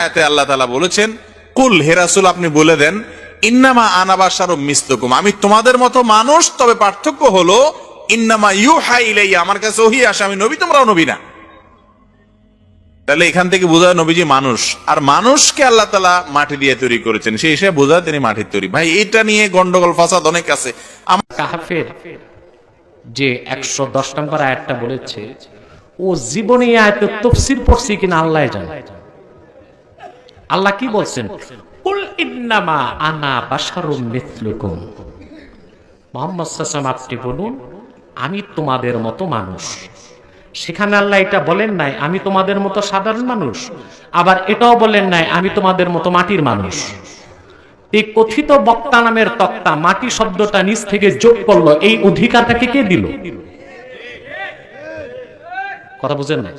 আল্লাহ তাআলা বলেছেন, কুল, হে রাসূল আপনি বলে দেন, ইন্নামা আনা বাশারুম মিসলুকুম, আমি তোমাদের মতো মানুষ, তবে পার্থক্য হলো ইন্নামা ইউহা ইলাইয়া, আমার কাছে ওহী আসে, আমি নবী তোমরাও নবী না। তাহলে এখান থেকে বোঝা নবীজি মানুষ, আর মানুষকে আল্লাহ তাআলা মাটি দিয়ে তৈরি করেছেন, সেই হিসেবে বোঝা তিনি মাটির তৈরি। ভাই এটা নিয়ে গন্ডগোল ফাসাদ অনেক আছে। কাহফের যে 110 নম্বর আয়াতটা বলেছে, ও জীবনে আয়াতের তাফসীর পড়ছি কিনা আল্লাহ জানে। আল্লাহ কি বলছেন? কুল ইন্নামা আনা বাশারুম মিসলুকুম, মুহাম্মদ সাল্লাল্লাহু আলাইহি ওয়াসাল্লাম আপনি বলুন আমি তোমাদের মতো মানুষ। সেখানে আল্লাহ এটা বলেন নাই আমি তোমাদের মতো সাধারণ মানুষ, আবার এটাও বলেন নাই আমি তোমাদের মতো মাটির মানুষ। এই কথিত বক্তা নামের তক্তা মাটি শব্দটা নিচ থেকে যোগ করলো, এই অধিকারটাকে কে দিল? কথা বুঝেন না?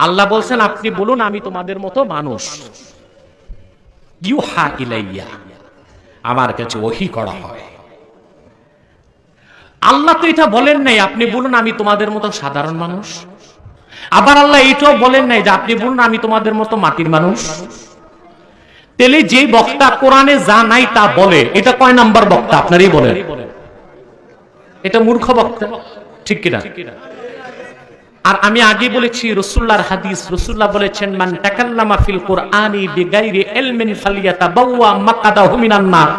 আল্লাহ বলছেন আপনি বলুন আমি তোমাদের মতো মানুষ। ইউহা ইলাইয়া, আমার কাছে ওহী করা হয়। আল্লাহ তো এটা বলেন নাই আপনি বলুন আমি তোমাদের মতো সাধারণ মানুষ, আবার আল্লাহ এটাও বলেন নাই যে আপনি বলুন আমি তোমাদের মতো মাটির মানুষ। তাহলে যে বক্তা কোরআনে যা নাই তা বলে, এটা কয় নাম্বার বক্তা আপনারই বলেন? এটা মূর্খ বক্তা, ঠিক কিনা? আর আমি আগে বলেছি রাসূলুল্লাহর হাদিস, রাসূলুল্লাহ বলেছেন মান তাকাল্লামা ফিল কুরআনি বিগাইরি ইলমিন ফালিয়াতাবাওয়া মাকাদাহু মিনান নার,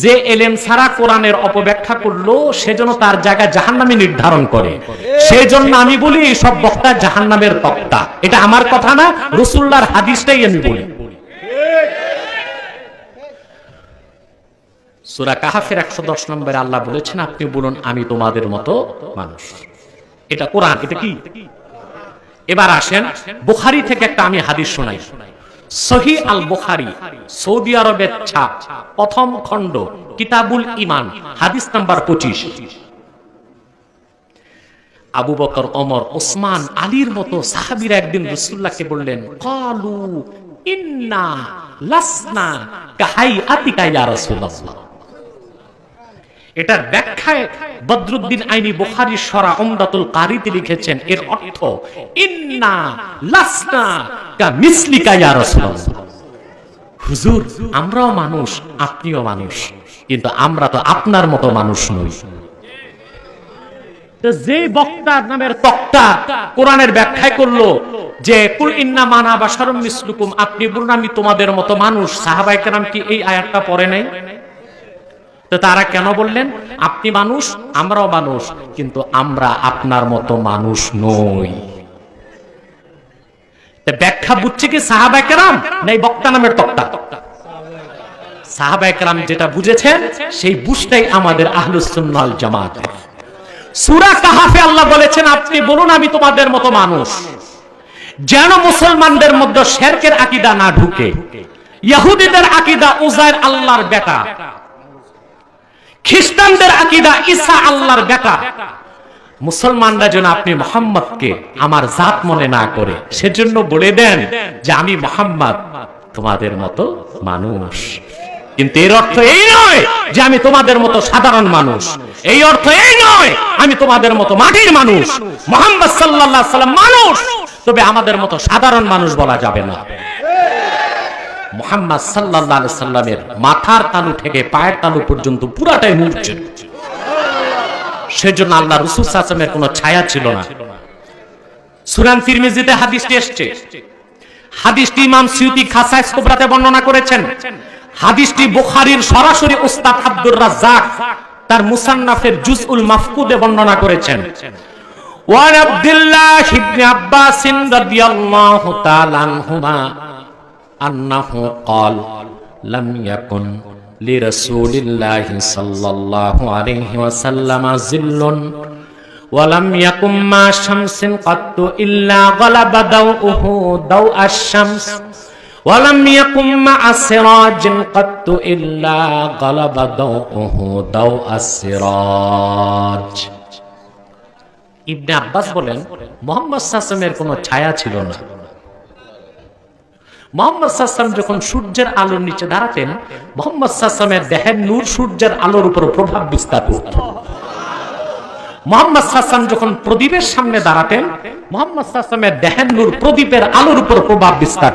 যে এলেম ছাড়া কোরআনের অপব্যাখ্যা করলো সেজন্য তার জায়গা জাহান্নামে নির্ধারণ করে। সেজন্য আমি বলি সব বক্তা জাহান্নামের বক্তা। এটা আমার কথা না, রাসূলুল্লাহর হাদিসটাই আমি বলি। সূরা কাহফের 110 নম্বরে আল্লাহ বলেছেন আপনি বলুন আমি তোমাদের মতো মানুষ। এটা কোরআন, এটা কি? এবার আসেন বুখারী থেকে একটা আমি হাদিস শোনাই। সহিহ আল বুখারী, সৌদি আরবের ছাপ, প্রথম খণ্ড, কিতাবুল ঈমান, হাদিস নাম্বার 25। আবু বকর, ওমর, ওসমান, আলীর মতো সাহাবীরা একদিন রাসূলুল্লাহকে বললেন ক্বালু ইন্না লাসনা কাহাইআতিকা ইয়া রাসূলুল্লাহ। এটার ব্যাখ্যায় বদরুদ্দিন আইনি বুখারীর সরা উমদাতুল কারীতে লিখেছেন, এর অর্থ ইন্না লাসনা কামিসলিকা ইয়া রাসূলুল্লাহ। হুজুর আমরাও মানুষ, আপনিও মানুষ, কিন্তু আমরা তো আপনার মতো মানুষ নই। তো যে বক্তা নামের তক্তা কোরআনের ব্যাখ্যায় করলো যে কুল ইন্নামা আনা বাশারুম মিসলুকুম, আপনি বলুন আমি তোমাদের মতো মানুষ, সাহাবায়ে কেরাম কি এই আয়াতটা পড়ে নাই? তো তারা কেন বললেন আপনি মানুষ আমরাও মানুষ, কিন্তু আমরা আপনার মতো মানুষ নই? ব্যাখ্যা বুঝছে কি সাহাবায়ে কেরাম না এই বক্তা নামের তক্তা? সাহাবায়ে কেরাম যেটা বুঝেছেন সেই বুঝটাই আমাদের আহলুস সুন্নাহ ওয়াল জামাত। সূরা কাহফে আল্লাহ বলেছেন আপনি বলুন আমি তোমাদের মতো মানুষ, যেন মুসলমানদের মধ্যে শিরকের আকীদা না ঢুকে। ইহুদিদের আকীদা উযাইর আল্লাহর বেটা, খ্রিস্টানদের আকীদা ঈসা আল্লাহর বেটা। মুসলমানরা যেন আপনি মুহাম্মদকে আমার জাত মনে না করে, সেজন্য বলে দেন যে আমি মুহাম্মদ তোমাদের মতো মানুষ। কিন্তু এর অর্থ এই নয় যে আমি তোমাদের মতো সাধারণ মানুষ, এই অর্থ এই নয় আমি তোমাদের মতো মাটির মানুষ। মুহাম্মদ সাল্লাল্লাহু আলাইহি ওয়াসাল্লাম মানুষ, তবে আমাদের মতো সাধারণ মানুষ বলা যাবে না। মুহাম্মদ সাল্লাল্লাহু আলাইহি সাল্লামের মাথার তালু থেকে পায়ের তালু পর্যন্ত পুরাটাই নূর ছিল। সেজন্য আল্লাহ রাসূল সাল্লাল্লাহু আলাইহি ওয়াসাল্লামের কোনো ছায়া ছিল না। সুনান তিরমিজিতে হাদিসটি এসেছে, হাদিসটি ইমাম সুয়ুতী খাসাইস কুবরাতে বর্ণনা করেছেন। হাদিসটি বুখারীর সরাসরি উস্তাদ আব্দুর রাজ্জাক তার মুসান্নাফের জুজউল মাফকুদে বর্ণনা করেছেন। ওয়া আব্দুল্লাহ ইবনে আব্বাস রাদিয়াল্লাহু তাআলা আনহুমা আন্নাহু ক্বাল লাম ইয়াকুন লিরাসূলিল্লাহি সাল্লাল্লাহু আলাইহি ওয়াসাল্লাম জিল্লুন ওয়া লাম ইয়াকুম মা শামসিন কাত্তু ইল্লা গালাবা দাউহু দাউ আশ-শামস ওয়া লাম ইয়াকুম মা সিরাজিন কাত্তু ইল্লা গালাবা দাউহু দাউ আস-সিরাজ। ইবনে আব্বাস বলেন মুহাম্মদ সাল্লাল্লাহু আলাইহি ওয়াসাল্লামের কোনো ছায়া ছিল না। মুহাম্মদ সাল্লাল্লাহু আলাইহি ওয়াসাল্লাম যখন সূর্যের আলোর নিচে দাঁড়াতেন, মুহাম্মদ সাল্লাল্লাহু আলাইহি ওয়াসাল্লামের দেহের নূর সূর্যের আলোর উপর প্রভাব বিস্তার করত। মুহাম্মদ সাল্লাল্লাহু আলাইহি ওয়াসাল্লাম যখন প্রদীপের সামনে দাঁড়াতেন, মুহাম্মদ সাল্লাল্লাহু আলাইহি ওয়াসাল্লামের দেহের নূর প্রদীপের আলোর উপর প্রভাব বিস্তার